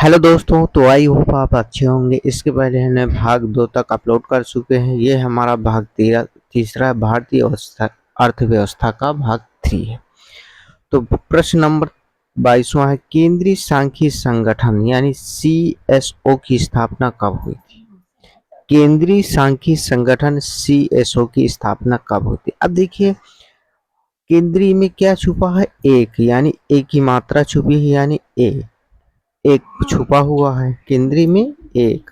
Hello दोस्तों, तो I hope आप अच्छे होंगे। इसके पहले हमने भाग 2 तक अपलोड कर चुके हैं। ये हमारा भाग तीसरा भारतीय अर्थव्यवस्था का भाग 3 है। तो प्रश्न नंबर 22वां है, केंद्रीय सांख्यिकी संगठन यानी CSO की स्थापना कब हुई थी? केंद्रीय सांख्यिकी संगठन CSO की स्थापना कब हुई थी? अब देखिए, केंद्रीय में क्या छुपा है? एक, यानी एक की मात्रा छुपी है, यानी एक छुपा हुआ है केंद्रीय में एक।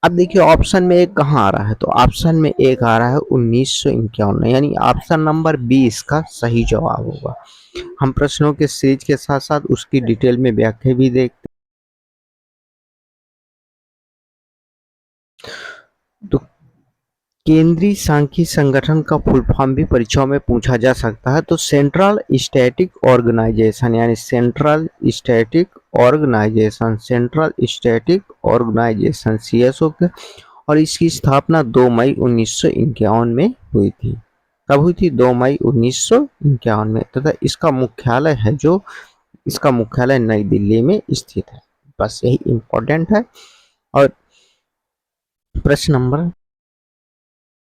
अब देखिए ऑप्शन में एक कहाँ आ रहा है, तो ऑप्शन में एक आ रहा है 1951, यानी ऑप्शन नंबर बी इसका सही जवाब होगा। हम प्रश्नों के सीरीज के साथ साथ उसकी डिटेल में व्याख्या भी देखते हैं। तो केंद्रीय सांख्यिकी संगठन का फुल फॉर्म भी परीक्षाओं में पूछा जा सकता है। तो सेंट्रल स्टैटिक ऑर्गेनाइजेशन, यानी सेंट्रल स्टैटिक ऑर्गेनाइजेशन CSO के, और इसकी स्थापना 2 मई 1951 में हुई थी। कब हुई थी? 2 मई 1951 में। तथा इसका मुख्यालय नई दिल्ली में स्थित है। बस यही इम्पोर्टेंट है। और प्रश्न नंबर,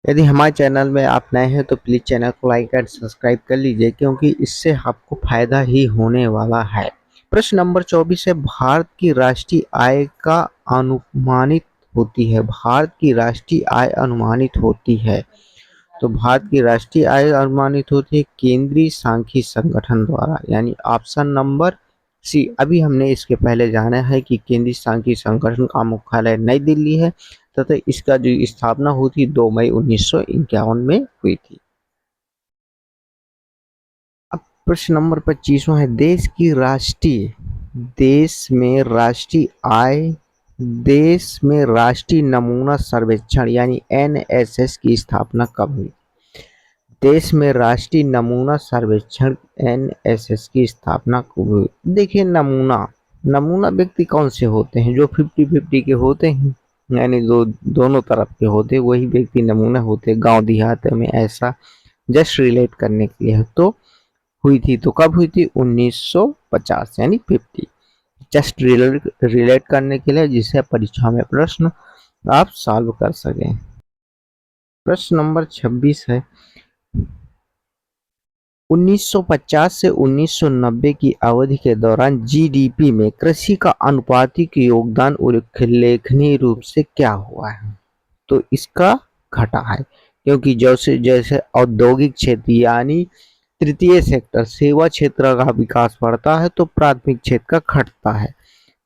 यदि हमारे चैनल में आप नए हैं तो प्लीज चैनल को लाइक एंड सब्सक्राइब कर लीजिए, क्योंकि इससे आपको फायदा ही होने वाला है। प्रश्न नंबर 24 है, भारत की राष्ट्रीय आय का अनुमानित होती है। भारत की राष्ट्रीय आय अनुमानित होती है। तो भारत की राष्ट्रीय आय अनुमानित होती है केंद्रीय सांख्यिकी संगठन द्वारा, यानी ऑप्शन नंबर सी। अभी हमने इसके पहले जाना है कि केंद्रीय सांख्यिकी संगठन का मुख्यालय नई दिल्ली है तथा इसका जो स्थापना हुई थी 2 मई 1951 में हुई थी। अब प्रश्न नंबर 25वां है, देश में राष्ट्रीय नमूना सर्वेक्षण यानी NSS की स्थापना कब हुई? देश में राष्ट्रीय नमूना सर्वेक्षण NSS की स्थापना कब हुई? देखिए, नमूना व्यक्ति कौन से होते हैं? जो 50-50 के होते हैं, यानी दोनों तरफ के होते हैं, वही व्यक्ति नमूना होते हैं। गांव देहात में ऐसा जस्ट रिलेट करने के लिए तो हुई थी। तो कब हुई थी? 1950, यानी 50। जस्ट रिलेट करने के लिए, जिससे परीक्षा में प्रश्न आप सॉल्व कर सकें। प्रश्न नंबर 26 है, 1950 से 1990 की अवधि के दौरान GDP में कृषि का आनुपातिक योगदान उल्लेखनीय रूप से क्या हुआ है? तो इसका घटा है, क्योंकि जैसे जैसे औद्योगिक क्षेत्र यानी तृतीय सेक्टर, सेवा क्षेत्र का विकास बढ़ता है तो प्राथमिक क्षेत्र का घटता है।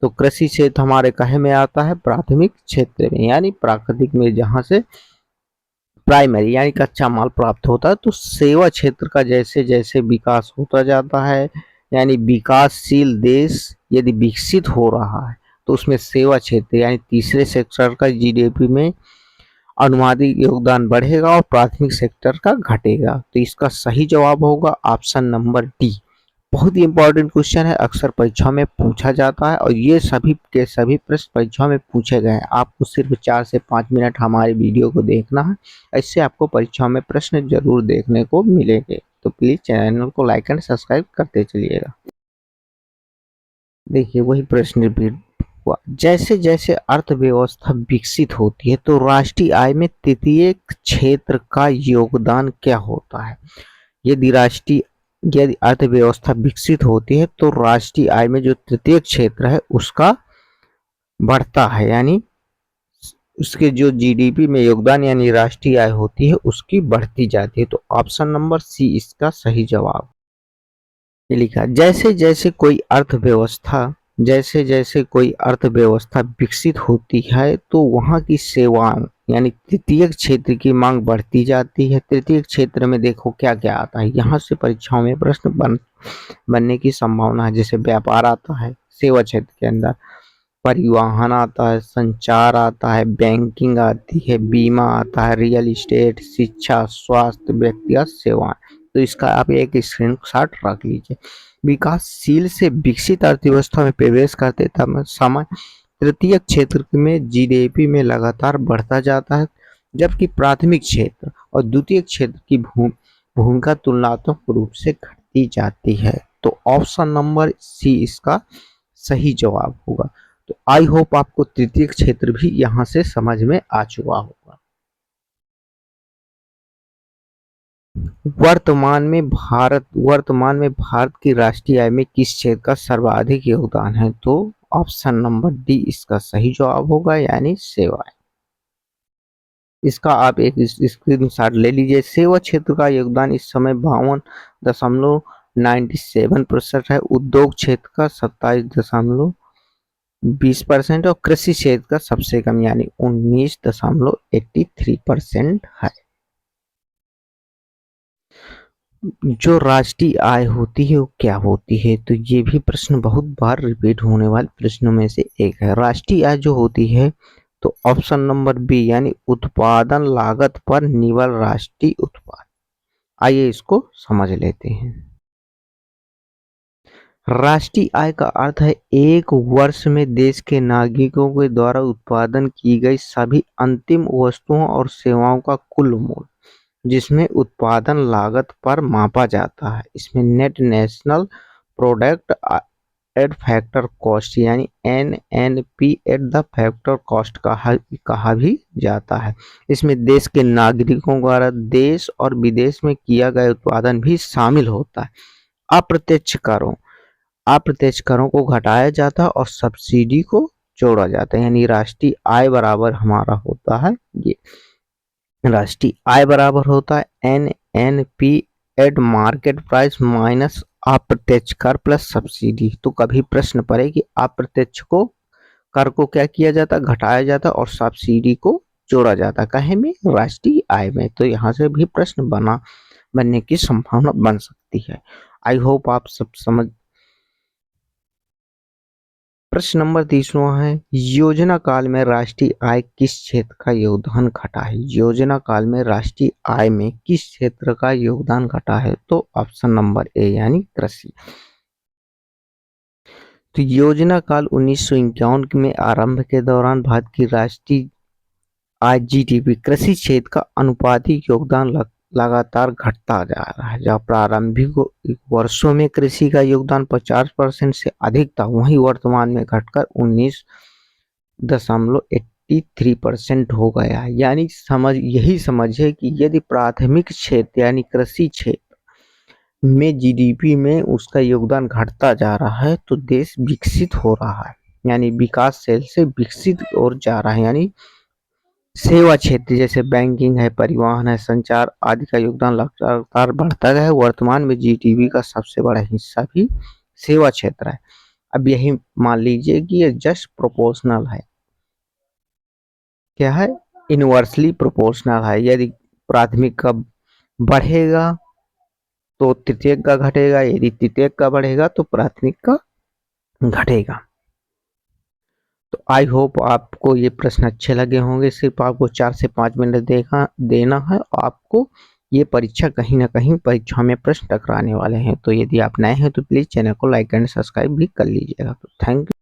तो कृषि क्षेत्र हमारे कहे में आता है? प्राथमिक क्षेत्र में, यानी प्राकृतिक में, जहां से प्राइमरी यानी कच्चा माल प्राप्त होता है। तो सेवा क्षेत्र का जैसे जैसे विकास होता जाता है, यानी विकासशील देश यदि विकसित हो रहा है तो उसमें सेवा क्षेत्र यानी तीसरे सेक्टर का GDP में अनुमानित योगदान बढ़ेगा और प्राथमिक सेक्टर का घटेगा। तो इसका सही जवाब होगा ऑप्शन नंबर डी। बहुत ही इंपॉर्टेंट क्वेश्चन है, अक्सर परीक्षा में पूछा जाता है, और ये सभी के सभी प्रश्न परीक्षा में पूछे गए हैं। आपको सिर्फ 4 से 5 मिनट हमारे वीडियो को देखना है, इससे आपको परीक्षा में प्रश्न जरूर देखने को मिलेंगे। तो प्लीज चैनल को लाइक एंड सब्सक्राइब करते चलिएगा। देखिए, वही प्रश्न रिपीट हुआ, जैसे जैसे अर्थव्यवस्था विकसित होती है तो राष्ट्रीय आय में तृतीय क्षेत्र का योगदान क्या होता है? यदि यदि अर्थव्यवस्था विकसित होती है तो राष्ट्रीय आय में जो तृतीय क्षेत्र है उसका बढ़ता है, यानी उसके जो GDP में योगदान यानी राष्ट्रीय आय होती है उसकी बढ़ती जाती है। तो ऑप्शन नंबर सी इसका सही जवाब। ये लिखा, जैसे जैसे कोई अर्थव्यवस्था विकसित होती है तो वहाँ की सेवाओं यानी तृतीय क्षेत्र की मांग बढ़ती जाती है। तृतीय क्षेत्र में देखो क्या क्या आता है, यहाँ से परीक्षाओं में प्रश्न बनने की संभावना है। जैसे व्यापार आता है सेवा क्षेत्र के अंदर, परिवहन आता है, संचार आता है, बैंकिंग आती है, बीमा आता है, रियल इस्टेट, शिक्षा, स्वास्थ्य, व्यक्तिगत सेवाएं। तो इसका आप एक स्क्रीनशॉट रख लीजिए। विकासशील से विकसित अर्थव्यवस्था में प्रवेश करते समय तृतीय क्षेत्र में GDP में लगातार बढ़ता जाता है, जबकि प्राथमिक क्षेत्र और द्वितीय क्षेत्र की भूमिका तुलनात्मक रूप से घटती जाती है। तो ऑप्शन नंबर सी इसका सही जवाब होगा। तो आई होप आपको तृतीय क्षेत्र भी यहाँ से समझ में आ चुका होगा। वर्तमान में भारत की राष्ट्रीय आय में किस क्षेत्र का सर्वाधिक योगदान है? तो ऑप्शन नंबर डी इसका सही जवाब होगा, यानी सेवाएं। इसका आप एक स्क्रीनशॉट ले लीजिए। सेवा क्षेत्र का योगदान इस समय 52.97% है। उद्योग क्षेत्र का 27.20% और कृषि क्षेत्र का सबसे कम यानी 19.83% है। जो राष्ट्रीय आय होती है वो क्या होती है? तो ये भी प्रश्न बहुत बार रिपीट होने वाले प्रश्नों में से एक है। राष्ट्रीय आय जो होती है तो ऑप्शन नंबर बी यानी उत्पादन लागत पर निवल राष्ट्रीय उत्पाद। आइए इसको समझ लेते हैं। राष्ट्रीय आय का अर्थ है एक वर्ष में देश के नागरिकों के द्वारा उत्पादन की गई सभी अंतिम वस्तुओं और सेवाओं का कुल मूल्य, जिसमें उत्पादन लागत पर मापा जाता है। इसमें net national product at factor cost यानी NNP at the factor cost कहा भी जाता है। इसमें देश के नागरिकों द्वारा देश और विदेश में किया गया उत्पादन भी शामिल होता है। अप्रत्यक्ष करों को घटाया जाता है और सब्सिडी को जोड़ा जाता है, यानी राष्ट्रीय आय बराबर हमारा होता है ये। राष्ट्रीय आय बराबर होता है NNP eight market price minus अप्रत्यक्ष कर प्लस सब्सिडी। तो कभी प्रश्न पड़े कि अप्रत्यक्ष कर को क्या किया जाता, घटाया जाता और सब्सिडी को जोड़ा जाता कहे में, राष्ट्रीय आय में। तो यहाँ से भी प्रश्न बनने की संभावना बन सकती है। आई होप आप सब समझ। प्रश्न नंबर 30वां है, योजना काल में राष्ट्रीय आय किस क्षेत्र का योगदान घटा है? योजना काल में राष्ट्रीय आय में किस क्षेत्र का योगदान घटा है? तो ऑप्शन नंबर ए यानी कृषि। तो योजना काल 1951 में आरंभ के दौरान भारत की राष्ट्रीय आय GDP कृषि क्षेत्र का अनुपातिक योगदान लगातार घटता जा रहा है। जहाँ प्रारंभिक वर्षों में कृषि का योगदान 50% से अधिक था, वहीं वर्तमान में घटकर 19.83% हो गया है। यानी यही समझिए कि यदि प्राथमिक क्षेत्र यानी कृषि क्षेत्र में GDP में उसका योगदान घटता जा रहा है तो देश विकसित हो रहा है, यानी विकासशील से विकसित और जा रहा है। यानी सेवा क्षेत्र जैसे बैंकिंग है, परिवहन है, संचार आदि का योगदान लगातार बढ़ता गया है। वर्तमान में GDP का सबसे बड़ा हिस्सा भी सेवा क्षेत्र है। अब यही मान लीजिए कि ये जस्ट प्रोपोर्शनल है। क्या है? इनवर्सली प्रोपोर्शनल है। यदि प्राथमिक का बढ़ेगा तो तृतीयक का घटेगा, यदि तृतीयक का बढ़ेगा तो प्राथमिक का घटेगा। तो आई होप आपको ये प्रश्न अच्छे लगे होंगे। सिर्फ आपको 4 से 5 मिनट देना है। आपको ये परीक्षा कहीं ना कहीं परीक्षा में प्रश्न टकराने वाले हैं। तो यदि आप नए हैं तो प्लीज़ चैनल को लाइक एंड सब्सक्राइब भी कर लीजिएगा। तो थैंक यू।